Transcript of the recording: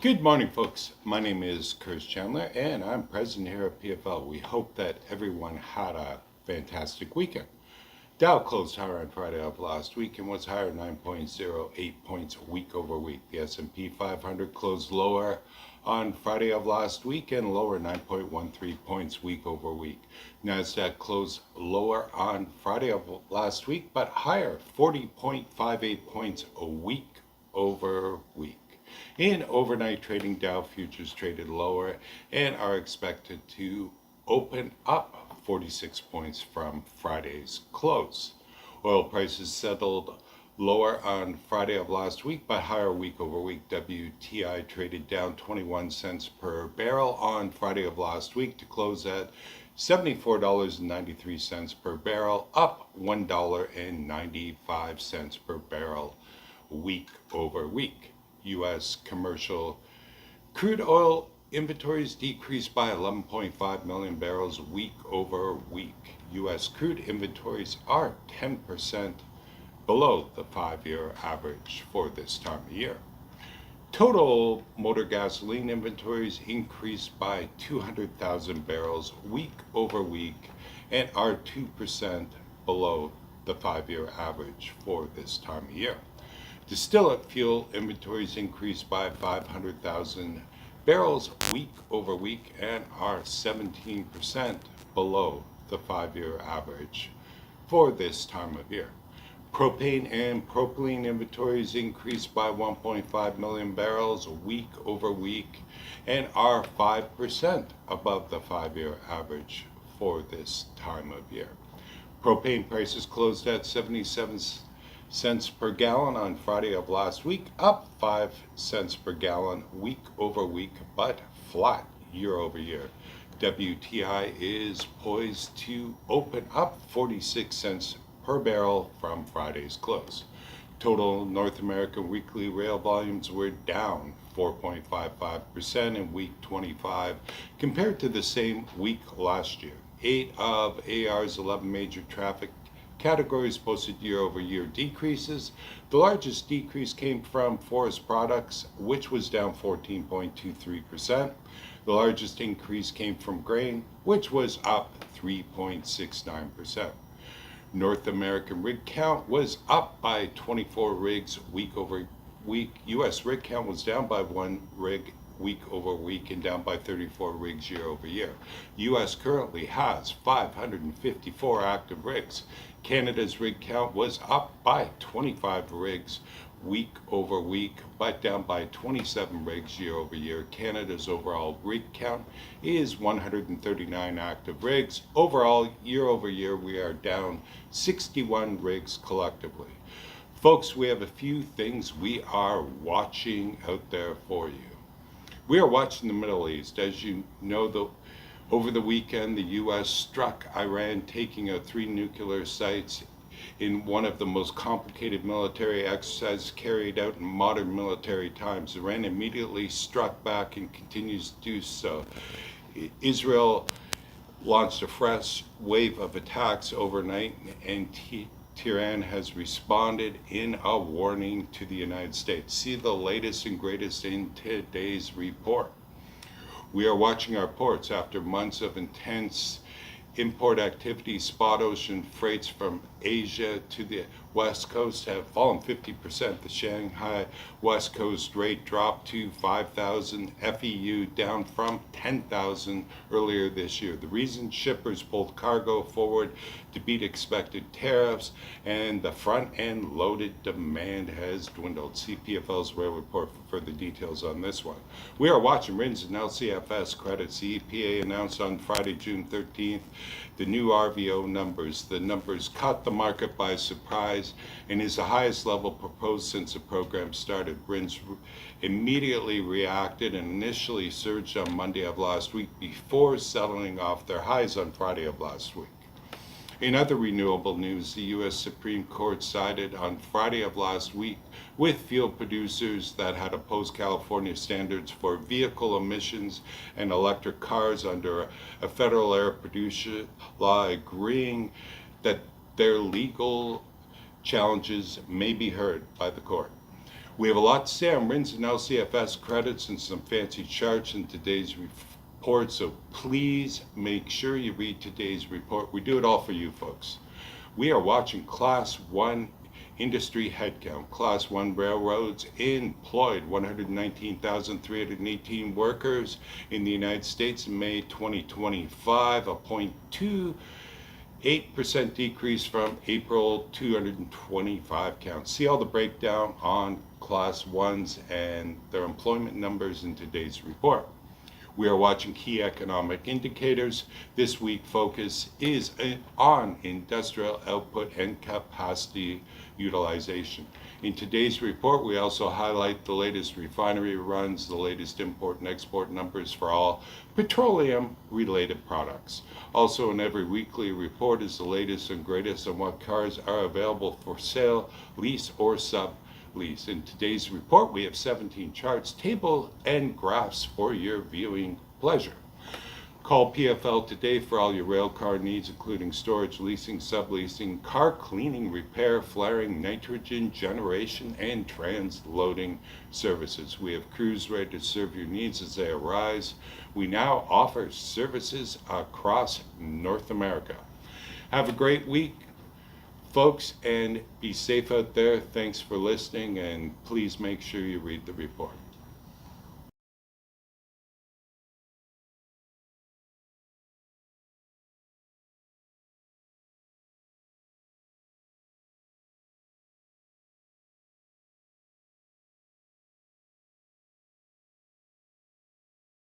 Good morning, folks. My name is Chris Chandler, and I'm president here at PFL. We hope that everyone had a fantastic weekend. Dow closed higher on Friday of last week and was higher 9.08 points week over week. The S&P 500 closed lower on Friday of last week and lower 9.13 points week over week. NASDAQ closed lower on Friday of last week, but higher 40.58 points a week over week. In overnight trading, Dow futures traded lower and are expected to open up 46 points from Friday's close. Oil prices settled lower on Friday of last week, but higher week over week. WTI traded down 21 cents per barrel on Friday of last week to close at $74.93 per barrel, up $1.95 per barrel week over week. U.S. commercial crude oil inventories decreased by 11.5 million barrels week over week. U.S. crude inventories are 10% below the 5-year average for this time of year. Total motor gasoline inventories increased by 200,000 barrels week over week and are 2% below the 5-year average for this time of year. Distillate fuel inventories increased by 500,000 barrels week over week and are 17% below the 5-year average for this time of year. Propane and propylene inventories increased by 1.5 million barrels week over week and are 5% above the 5-year average for this time of year. Propane prices closed at 77 cents per gallon on Friday of last week, up 5 cents per gallon week over week, but flat year over year. WTI is poised to open up 46 cents per barrel from Friday's close. Total North American weekly rail volumes were down 4.55% in week 25 compared to the same week last year. 8 of AR's 11 major traffic categories posted year-over-year decreases. The largest decrease came from forest products, which was down 14.23%. The largest increase came from grain, which was up 3.69%. North American rig count was up by 24 rigs week over week. U.S. rig count was down by 1 rig week over week and down by 34 rigs year over year. U.S. currently has 554 active rigs. Canada's rig count was up by 25 rigs week over week, but down by 27 rigs year over year. Canada's overall rig count is 139 active rigs. Overall, year over year, we are down 61 rigs collectively. Folks, we have a few things we are watching out there for you. We are watching the Middle East. As you know, over the weekend, the U.S. struck Iran, taking out 3 nuclear sites in one of the most complicated military exercises carried out in modern military times. Iran immediately struck back and continues to do so. Israel launched a fresh wave of attacks overnight, and Tehran has responded in a warning to the United States. See the latest and greatest in today's report. We are watching our ports. After months of intense import activity, spot ocean freights from Asia to the West Coast have fallen 50%. The Shanghai West Coast rate dropped to 5,000 FEU, down from 10,000 earlier this year. The reason: shippers pulled cargo forward to beat expected tariffs, and the front-end loaded demand has dwindled. See PFL's rail report for further details on this one. We are watching RINs and LCFS credits. The EPA announced on Friday, June 13th, the new RVO numbers. The numbers caught the market by surprise and is the highest level proposed since the program started. RINs immediately reacted and initially surged on Monday of last week before settling off their highs on Friday of last week. In other renewable news, the U.S. Supreme Court sided on Friday of last week with fuel producers that had opposed California standards for vehicle emissions and electric cars under a federal air pollution law, agreeing that their legal challenges may be heard by the court. We have a lot to say on RINs and LCFS credits and some fancy charts in today's report, so please make sure you read today's report. We do it all for you folks. We are watching Class 1 industry headcount. Class 1 railroads employed 119,318 workers in the United States in May 2025, a 0.28% decrease from April 225 count. See all the breakdown on Class 1s and their employment numbers in today's report. We are watching key economic indicators. This week focus is on industrial output and capacity utilization. In today's report, we also highlight the latest refinery runs, the latest import and export numbers for all petroleum-related products. Also in every weekly report is the latest and greatest on what cars are available for sale, lease, or sublease. In today's report, we have 17 charts, tables, and graphs for your viewing pleasure. Call PFL today for all your railcar needs, including storage, leasing, subleasing, car cleaning, repair, flaring, nitrogen generation, and transloading services. We have crews ready to serve your needs as they arise. We now offer services across North America. Have a great week, folks, and be safe out there. Thanks for listening, and please make sure you read the report.